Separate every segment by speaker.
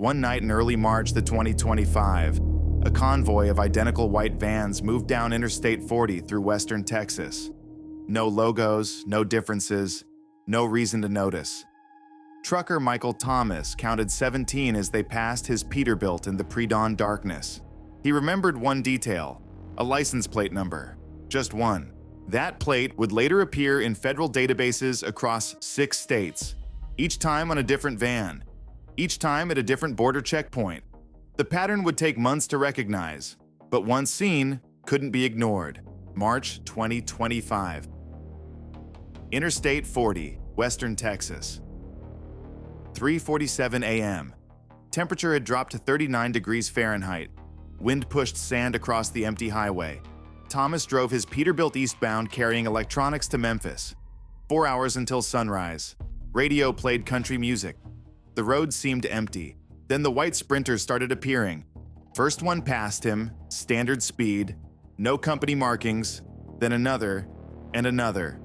Speaker 1: One night in early March 2025, a convoy of identical white vans moved down Interstate 40 through western Texas. No logos, no differences, no reason to notice. Trucker Michael Thomas counted 17 as they passed his Peterbilt in the pre-dawn darkness. He remembered one detail, a license plate number, just one. That plate would later appear in federal databases across 6 states, each time on a different van, each time at a different border checkpoint. The pattern would take months to recognize, but once seen, couldn't be ignored. March 2025. Interstate 40, Western Texas. 3:47 a.m. Temperature had dropped to 39 degrees Fahrenheit. Wind pushed sand across the empty highway. Thomas drove his Peterbilt eastbound carrying electronics to Memphis. 4 hours until sunrise. Radio played country music. The road seemed empty. Then the white sprinters started appearing. First one passed him, standard speed, no company markings, then another, and another.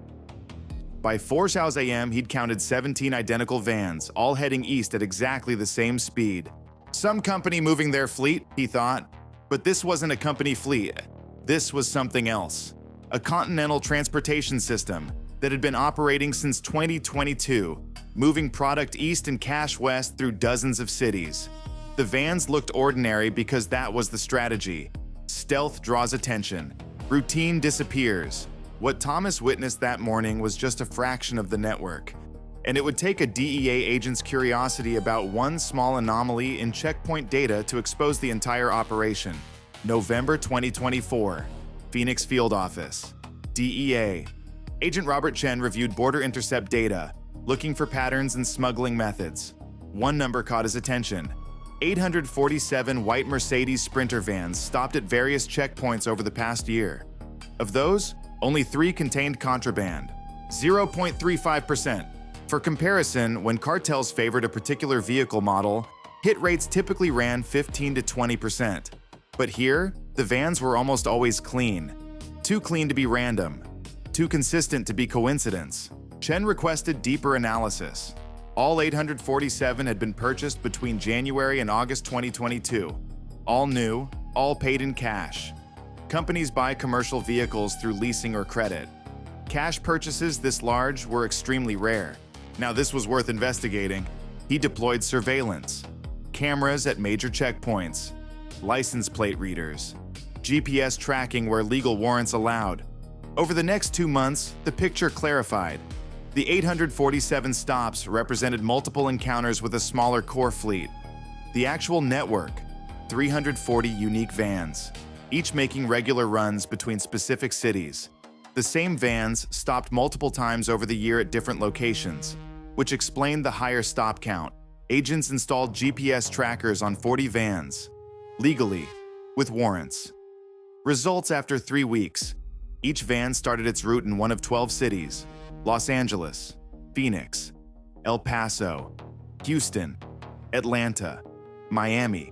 Speaker 1: By 4 a.m., he'd counted 17 identical vans, all heading east at exactly the same speed. Some company moving their fleet, he thought. But this wasn't a company fleet. This was something else. A continental transportation system that had been operating since 2022, moving product east and cash west through dozens of cities. The vans looked ordinary because that was the strategy. Stealth draws attention. Routine disappears. What Thomas witnessed that morning was just a fraction of the network, and it would take a DEA agent's curiosity about one small anomaly in checkpoint data to expose the entire operation. November 2024, Phoenix Field Office. DEA. Agent Robert Chen reviewed border intercept data, looking for patterns and smuggling methods. One number caught his attention. 847 white Mercedes Sprinter vans stopped at various checkpoints over the past year. Of those, only 3 contained contraband, 0.35%. For comparison, when cartels favored a particular vehicle model, hit rates typically ran 15 to 20%. But here, the vans were almost always clean. Too clean to be random, too consistent to be coincidence. Chen requested deeper analysis. All 847 had been purchased between January and August 2022. All new, all paid in cash. Companies buy commercial vehicles through leasing or credit. Cash purchases this large were extremely rare. Now this was worth investigating. He deployed surveillance, cameras at major checkpoints, license plate readers, GPS tracking where legal warrants allowed. Over the next 2 months, the picture clarified. The 847 stops represented multiple encounters with a smaller core fleet. The actual network, 340 unique vans, each making regular runs between specific cities. The same vans stopped multiple times over the year at different locations, which explained the higher stop count. Agents installed GPS trackers on 40 vans, legally, with warrants. Results after 3 weeks. Each van started its route in one of 12 cities: Los Angeles, Phoenix, El Paso, Houston, Atlanta, Miami,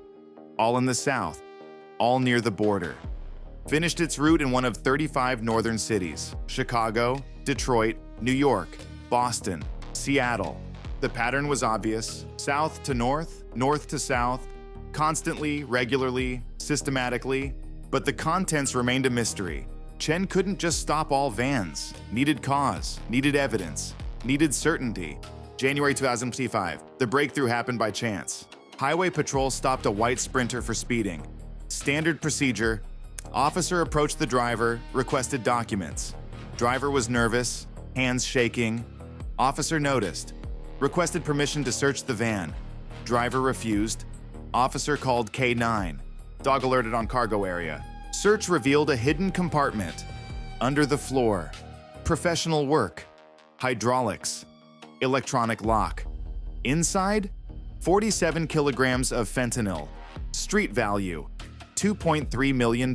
Speaker 1: all in the south, all near the border. Finished its route in one of 35 northern cities: Chicago, Detroit, New York, Boston, Seattle. The pattern was obvious: south to north, north to south, constantly, regularly, systematically. But the contents remained a mystery. Chen couldn't just stop all vans. Needed cause, needed evidence, needed certainty. January 2025, the breakthrough happened by chance. Highway Patrol stopped a white Sprinter for speeding. Standard procedure: officer approached the driver, requested documents. Driver was nervous, hands shaking. Officer noticed, requested permission to search the van. Driver refused. Officer called K9. Dog alerted on cargo area. Search revealed a hidden compartment. Under the floor. Professional work. Hydraulics. Electronic lock. Inside, 47 kilograms of fentanyl. Street value, $2.3 million.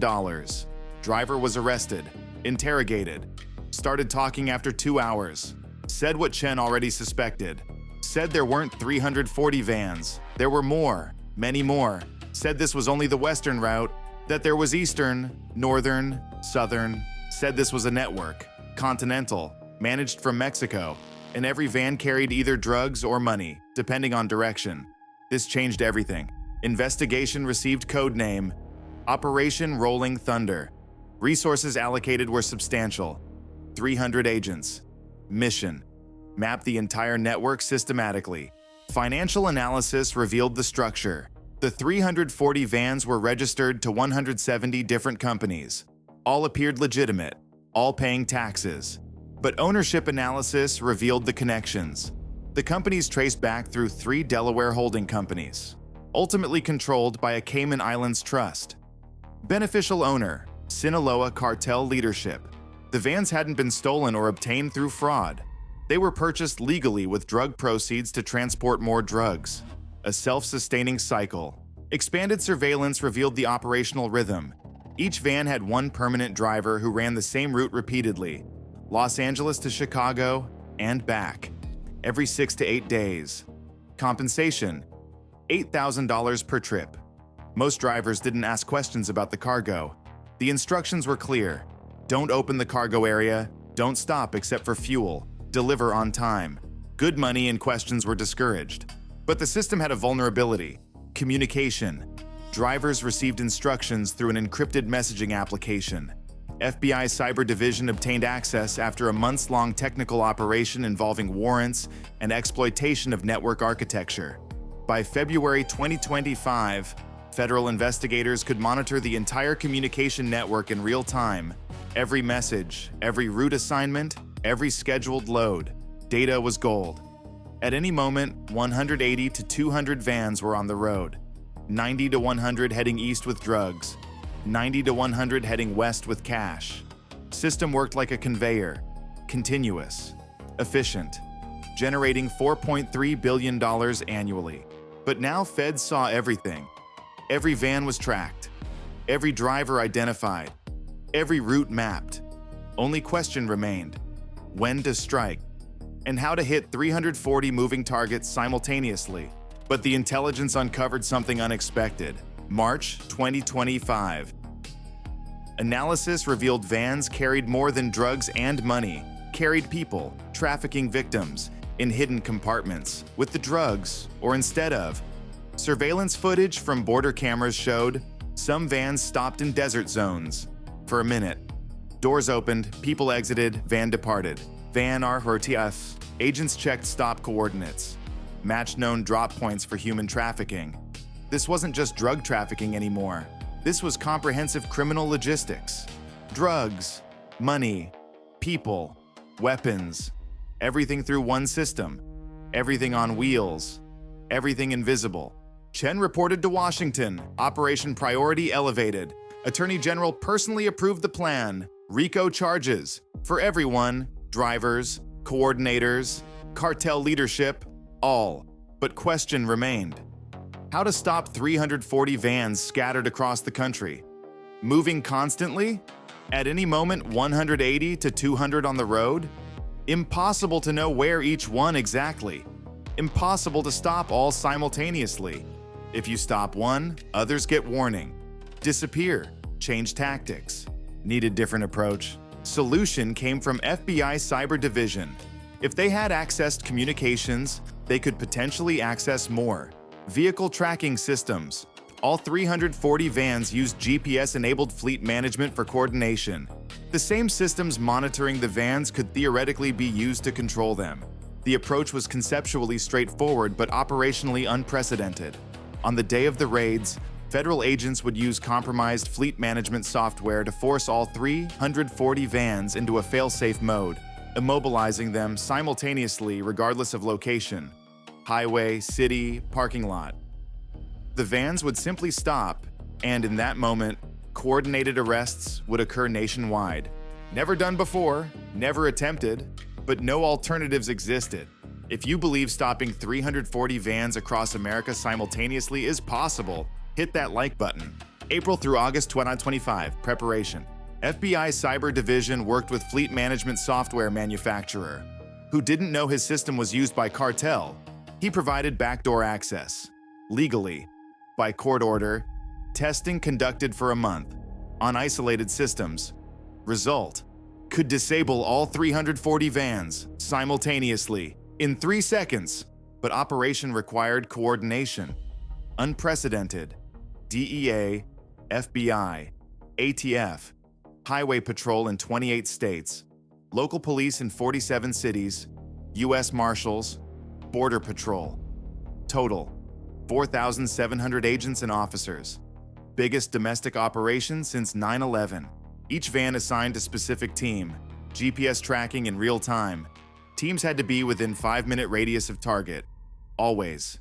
Speaker 1: Driver was arrested, interrogated, started talking after 2 hours, said what Chen already suspected, said there weren't 340 vans, there were more, many more, said this was only the western route, that there was eastern, northern, southern, said this was a network, continental, managed from Mexico, and every van carried either drugs or money, depending on direction. This changed everything. Investigation received code name Operation Rolling Thunder. Resources allocated were substantial. 300 agents. Mission: map the entire network systematically. Financial analysis revealed the structure. The 340 vans were registered to 170 different companies. All appeared legitimate, all paying taxes. But ownership analysis revealed the connections. The companies traced back through 3 Delaware holding companies, ultimately controlled by a Cayman Islands trust. Beneficial owner: Sinaloa Cartel leadership. The vans hadn't been stolen or obtained through fraud. They were purchased legally with drug proceeds to transport more drugs. A self-sustaining cycle. Expanded surveillance revealed the operational rhythm. Each van had one permanent driver who ran the same route repeatedly: Los Angeles to Chicago and back, every 6 to 8 days. Compensation: $8,000 per trip. Most drivers didn't ask questions about the cargo. The instructions were clear: don't open the cargo area, don't stop except for fuel, deliver on time. Good money and questions were discouraged. But the system had a vulnerability: communication. Drivers received instructions through an encrypted messaging application. FBI Cyber Division obtained access after a months-long technical operation involving warrants and exploitation of network architecture. By February 2025, federal investigators could monitor the entire communication network in real time. Every message, every route assignment, every scheduled load. Data was gold. At any moment, 180 to 200 vans were on the road. 90 to 100 heading east with drugs. 90 to 100 heading west with cash. System worked like a conveyor. Continuous. Efficient. Generating $4.3 billion annually. But now feds saw everything. Every van was tracked. Every driver identified. Every route mapped. Only question remained: when to strike, and how to hit 340 moving targets simultaneously. But the intelligence uncovered something unexpected. March 2025. Analysis revealed vans carried more than drugs and money, carried people, trafficking victims, in hidden compartments, with the drugs, or instead of. Surveillance footage from border cameras showed some vans stopped in desert zones. For a minute. Doors opened, people exited, van departed. Van RHTF. Agents checked stop coordinates. Matched known drop points for human trafficking. This wasn't just drug trafficking anymore. This was comprehensive criminal logistics. Drugs, money, people, weapons. Everything through one system. Everything on wheels. Everything invisible. Chen reported to Washington. Operation priority elevated. Attorney General personally approved the plan. RICO charges for everyone: drivers, coordinators, cartel leadership, all. But question remained: how to stop 340 vans scattered across the country? Moving constantly? At any moment 180 to 200 on the road? Impossible to know where each one exactly. Impossible to stop all simultaneously. If you stop one, others get warning. Disappear. Change tactics. Needed different approach. Solution came from FBI Cyber Division. If they had accessed communications, they could potentially access more. Vehicle tracking systems. All 340 vans used GPS-enabled fleet management for coordination. The same systems monitoring the vans could theoretically be used to control them. The approach was conceptually straightforward but operationally unprecedented. On the day of the raids, federal agents would use compromised fleet management software to force all 340 vans into a fail-safe mode, immobilizing them simultaneously regardless of location: highway, city, parking lot. The vans would simply stop, and in that moment, coordinated arrests would occur nationwide. Never done before, never attempted, but no alternatives existed. If you believe stopping 340 vans across America simultaneously is possible, hit that like button. April through August 2025, preparation. FBI Cyber Division worked with fleet management software manufacturer, who didn't know his system was used by cartel. He provided backdoor access, legally, by court order. Testing conducted for a month, on isolated systems. Result: could disable all 340 vans simultaneously in 3 seconds. but operation required coordination. Unprecedented. DEA, FBI, ATF, Highway Patrol in 28 states, local police in 47 cities, U.S. Marshals, Border Patrol. Total, 4,700 agents and officers. Biggest domestic operation since 9/11. Each van assigned a specific team, GPS tracking in real time. Teams had to be within 5-minute radius of target. Always.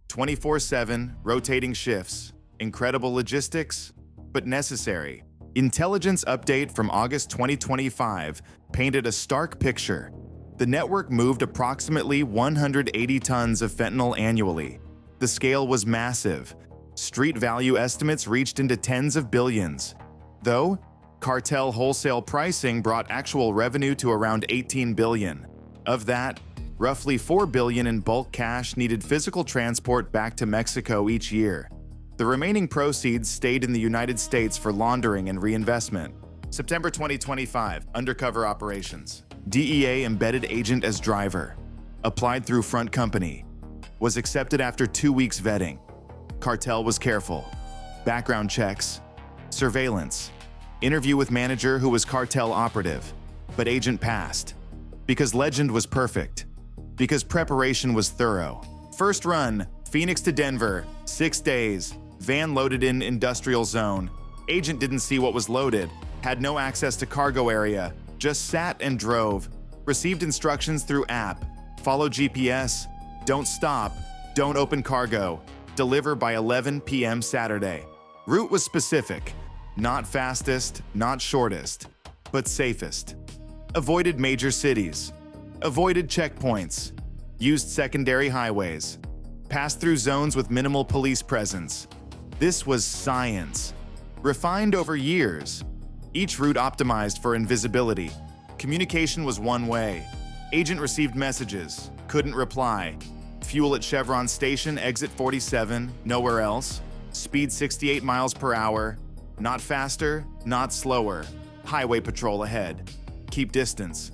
Speaker 1: 24/7, rotating shifts. Incredible logistics, but necessary. Intelligence update from August 2025 painted a stark picture. The network moved approximately 180 tons of fentanyl annually. The scale was massive. Street value estimates reached into tens of billions. Though, cartel wholesale pricing brought actual revenue to around 18 billion. Of that, roughly 4 billion in bulk cash needed physical transport back to Mexico each year. The remaining proceeds stayed in the United States for laundering and reinvestment. September 2025, undercover operations. DEA embedded agent as driver. Applied through front company. Was accepted after 2 weeks vetting. Cartel was careful. Background checks. Surveillance. Interview with manager who was cartel operative. But agent passed. Because legend was perfect. Because preparation was thorough. First run, Phoenix to Denver, 6 days. Van loaded in industrial zone. Agent didn't see what was loaded. Had no access to cargo area. Just sat and drove. Received instructions through app. Follow GPS. Don't stop. Don't open cargo. Deliver by 11 p.m. Saturday. Route was specific. Not fastest, not shortest, but safest. Avoided major cities. Avoided checkpoints. Used secondary highways. Passed through zones with minimal police presence. This was science. Refined over years. Each route optimized for invisibility. Communication was one way. Agent received messages. Couldn't reply. Fuel at Chevron Station, exit 47, nowhere else. Speed 68 miles per hour. Not faster, not slower. Highway patrol ahead. Keep distance.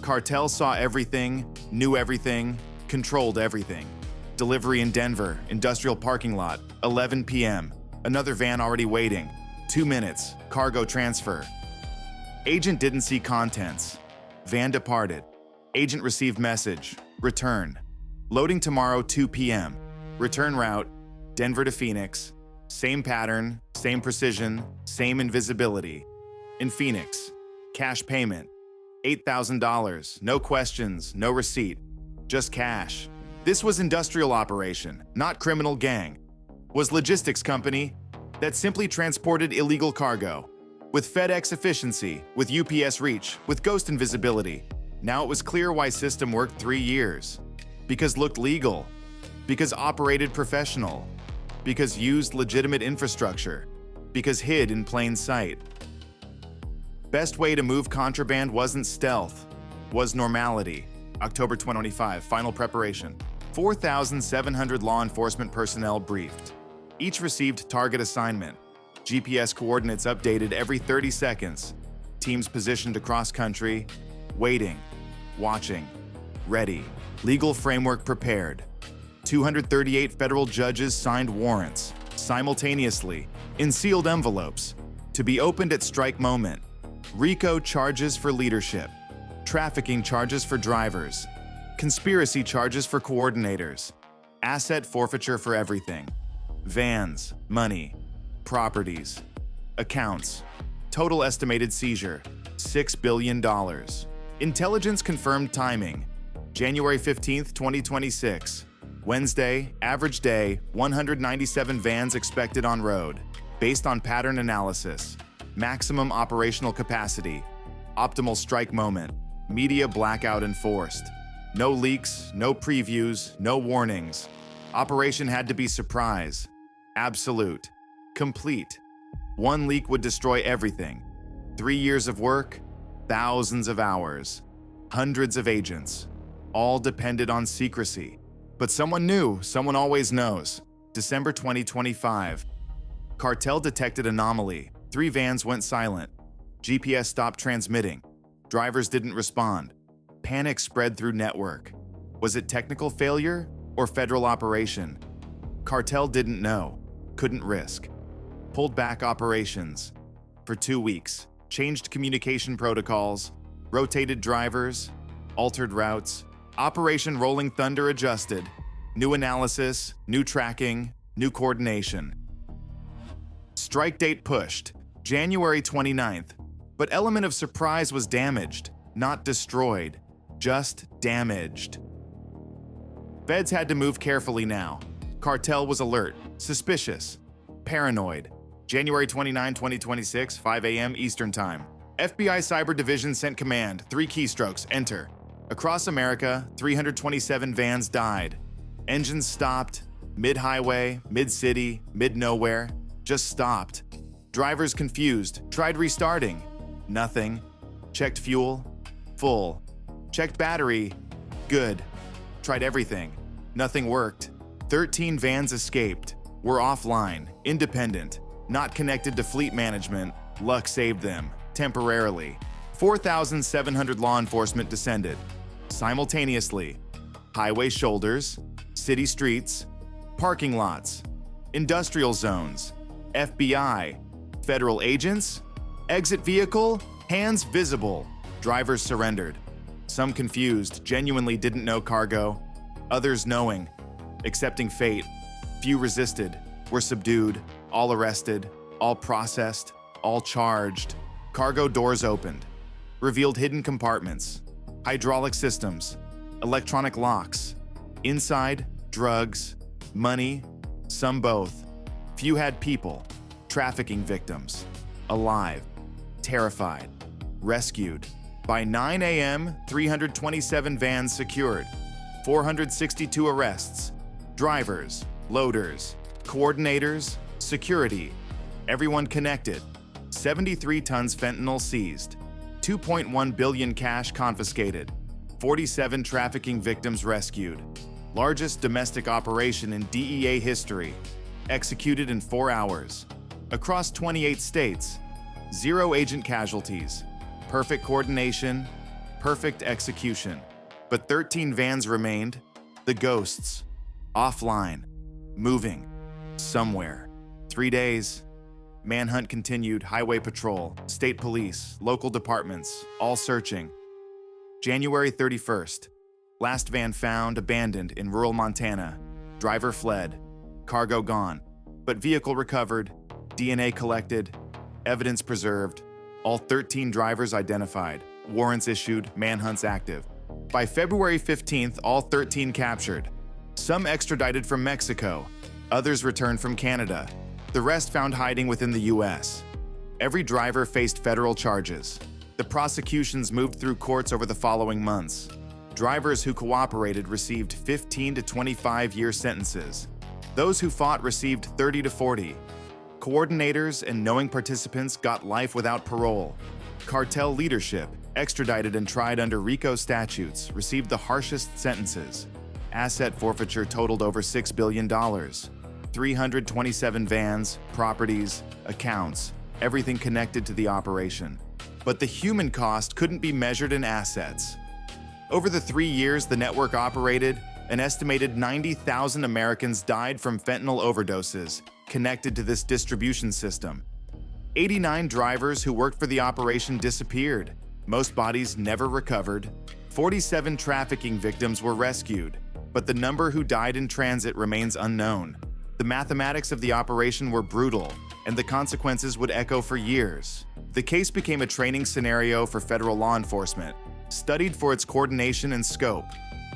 Speaker 1: Cartel saw everything, knew everything, controlled everything. Delivery in Denver, industrial parking lot, 11 p.m. Another van already waiting. 2 minutes, cargo transfer. Agent didn't see contents. Van departed. Agent received message, return. Loading tomorrow, 2 p.m. Return route, Denver to Phoenix. Same pattern, same precision, same invisibility. In Phoenix, cash payment, $8,000, no questions, no receipt, just cash. This was industrial operation, not criminal gang. Was logistics company that simply transported illegal cargo. With FedEx efficiency, with UPS reach, with ghost invisibility. Now it was clear why system worked 3 years. Because looked legal. Because operated professional. Because used legitimate infrastructure. Because hid in plain sight. Best way to move contraband wasn't stealth, was normality. October 2025, final preparation. 4,700 law enforcement personnel briefed. Each received target assignment. GPS coordinates updated every 30 seconds. Teams positioned across country. Waiting. Watching. Ready. Legal framework prepared. 238 federal judges signed warrants, simultaneously, in sealed envelopes, to be opened at strike moment. RICO charges for leadership. Trafficking charges for drivers. Conspiracy charges for coordinators. Asset forfeiture for everything. Vans, money, properties, accounts. Total estimated seizure, $6 billion. Intelligence confirmed timing, January 15th, 2026. Wednesday, average day, 197 vans expected on road, based on pattern analysis. Maximum operational capacity, optimal strike moment, media blackout enforced. No leaks, no previews, no warnings. Operation had to be surprise. Absolute. Complete. One leak would destroy everything. 3 years of work, thousands of hours, hundreds of agents. All depended on secrecy. But someone knew, someone always knows. December 2025. Cartel detected anomaly. 3 vans went silent. GPS stopped transmitting. Drivers didn't respond. Panic spread through network. Was it technical failure? or federal operation? Cartel didn't know, couldn't risk. Pulled back operations for 2 weeks, changed communication protocols, rotated drivers, altered routes. Operation Rolling Thunder adjusted. New analysis, new tracking, new coordination. Strike date pushed, January 29th, but element of surprise was damaged, not destroyed, just damaged. Feds had to move carefully now. Cartel was alert, suspicious, paranoid. January 29, 2026, 5 a.m. Eastern Time. FBI Cyber Division sent command, 3 keystrokes, enter. Across America, 327 vans died. Engines stopped, mid-highway, mid-city, mid-nowhere, just stopped. Drivers confused, tried restarting. Nothing. Checked fuel, full. Checked battery, good. Tried everything. Nothing worked. 13 vans escaped, were offline, independent, not connected to fleet management. Luck saved them, temporarily. 4,700 law enforcement descended. Simultaneously, highway shoulders, city streets, parking lots, industrial zones, FBI, federal agents, exit vehicle, hands visible, drivers surrendered. Some confused, genuinely didn't know cargo, others knowing, accepting fate. Few resisted, were subdued, all arrested, all processed, all charged. Cargo doors opened, revealed hidden compartments, hydraulic systems, electronic locks. Inside, drugs, money, some both. Few had people, trafficking victims, alive, terrified, rescued. By 9 a.m., 327 vans secured, 462 arrests, drivers, loaders, coordinators, security, everyone connected. 73 tons fentanyl seized, 2.1 billion cash confiscated, 47 trafficking victims rescued. Largest domestic operation in DEA history, executed in 4 hours. Across 28 states, 0 agent casualties, perfect coordination, perfect execution. But 13 vans remained, the ghosts, offline, moving, somewhere. 3 days. Manhunt continued, highway patrol, state police, local departments, all searching. January 31st. Last van found abandoned in rural Montana. Driver fled. Cargo gone. But vehicle recovered. DNA collected. Evidence preserved. All 13 drivers identified. Warrants issued. Manhunts active. By February 15th, all 13 captured. Some extradited from Mexico. Others returned from Canada. The rest found hiding within the U.S. Every driver faced federal charges. The prosecutions moved through courts over the following months. Drivers who cooperated received 15 to 25-year sentences. Those who fought received 30 to 40. Coordinators and knowing participants got life without parole. Cartel leadership, extradited and tried under RICO statutes, received the harshest sentences. Asset forfeiture totaled over $6 billion. 327 vans, properties, accounts, everything connected to the operation. But the human cost couldn't be measured in assets. Over the 3 years the network operated, an estimated 90,000 Americans died from fentanyl overdoses connected to this distribution system. 89 drivers who worked for the operation disappeared. Most bodies never recovered. 47 trafficking victims were rescued, but the number who died in transit remains unknown. The mathematics of the operation were brutal, and the consequences would echo for years. The case became a training scenario for federal law enforcement, studied for its coordination and scope.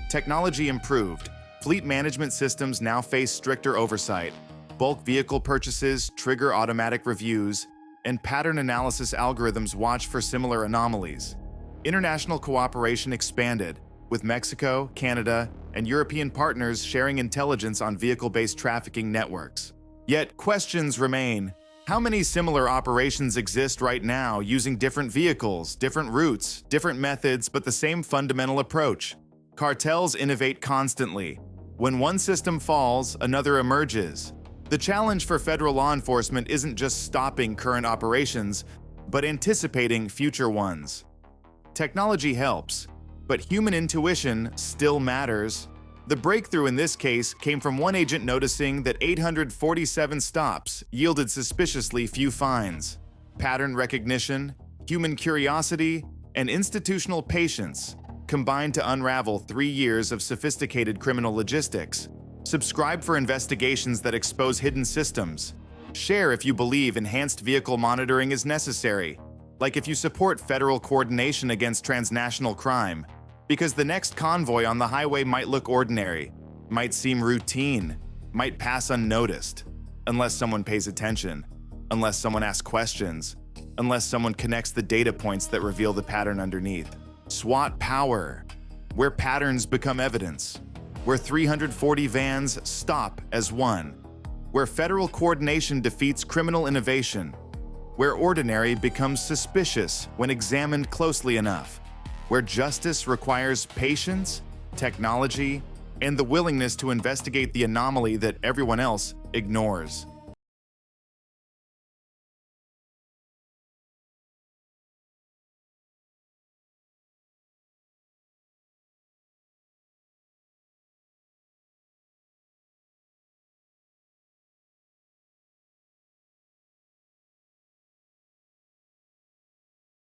Speaker 1: Technology improved. Fleet management systems now face stricter oversight. Bulk vehicle purchases trigger automatic reviews, and pattern analysis algorithms watch for similar anomalies. International cooperation expanded, with Mexico, Canada, and European partners sharing intelligence on vehicle-based trafficking networks. Yet questions remain. How many similar operations exist right now using different vehicles, different routes, different methods, but the same fundamental approach? Cartels innovate constantly. When one system falls, another emerges. The challenge for federal law enforcement isn't just stopping current operations, but anticipating future ones. Technology helps, but human intuition still matters. The breakthrough in this case came from one agent noticing that 847 stops yielded suspiciously few fines. Pattern recognition, human curiosity, and institutional patience combined to unravel 3 years of sophisticated criminal logistics. Subscribe for investigations that expose hidden systems. Share if you believe enhanced vehicle monitoring is necessary, like if you support federal coordination against transnational crime, because the next convoy on the highway might look ordinary, might seem routine, might pass unnoticed, unless someone pays attention, unless someone asks questions, unless someone connects the data points that reveal the pattern underneath. SWAT power, where patterns become evidence, where 340 vans stop as one, where federal coordination defeats criminal innovation, where ordinary becomes suspicious when examined closely enough, where justice requires patience, technology, and the willingness to investigate the anomaly that everyone else ignores.